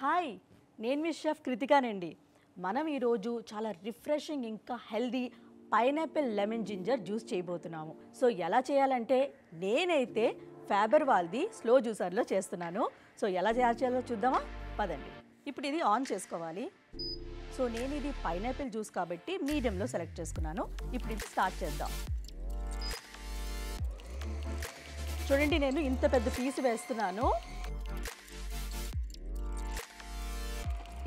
Hi, నేను మీ chef కృతికానండి. మనం ఈరోజు చాలా రిఫ్రెషింగ్ ఇంకా healthy pineapple lemon ginger juice చేయబోతున్నాము. సో ఎలా చేయాలంటే నేనైతే ఫ్యాబర్ వాళ్ళది స్లో జ్యూసర్లో చేస్తున్నాను. సో ఎలా చేయాలో చూద్దామా, పదండి. ఇప్పుడు ఇది ఆన్ చేసుకోవాలి. సో నేను ఇది పైనాపిల్ జ్యూస్ కాబట్టి మీడియంలో సెలెక్ట్ చేసుకున్నాను. ఇప్పుడు ఇది స్టార్ట్ చేద్దాం. చూడండి, నేను ఇంత పెద్ద పీస్ వేస్తున్నాను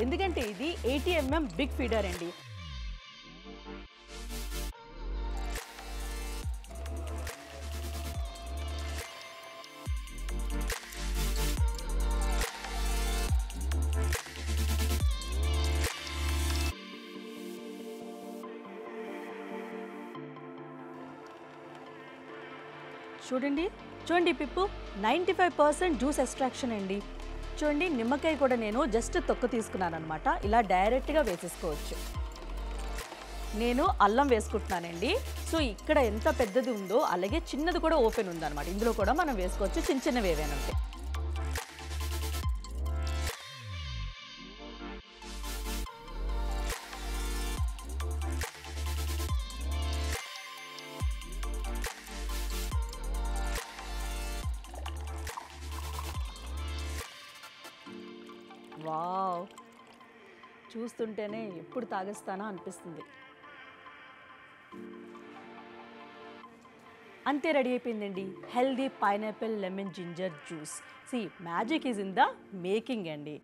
ఎందుకంటే ఇది 80 mm బిగ్ ఫీడర్ అండి. చూడండి పిప్పు, 95% జ్యూస్ ఎక్స్ట్రాక్షన్ అండి. చూడండి, నిమ్మకాయ కూడా నేను జస్ట్ తొక్క తీసుకున్నాను అనమాట. ఇలా డైరెక్ట్గా వేసేసుకోవచ్చు. నేను అల్లం వేసుకుంటున్నానండి. సో ఇక్కడ ఎంత పెద్దది ఉందో అలాగే చిన్నది కూడా ఓపెన్ ఉందన్నమాట. ఇందులో కూడా మనం వేసుకోవచ్చు, చిన్న చిన్నవి ఏవైనా ఉంటే. వావ్, చూస్తుంటేనే ఎప్పుడు తాగేస్తానా అనిపిస్తుంది. అంతే, రెడీ అయిపోయిందండి healthy pineapple lemon ginger juice. Magic is in the making అండి.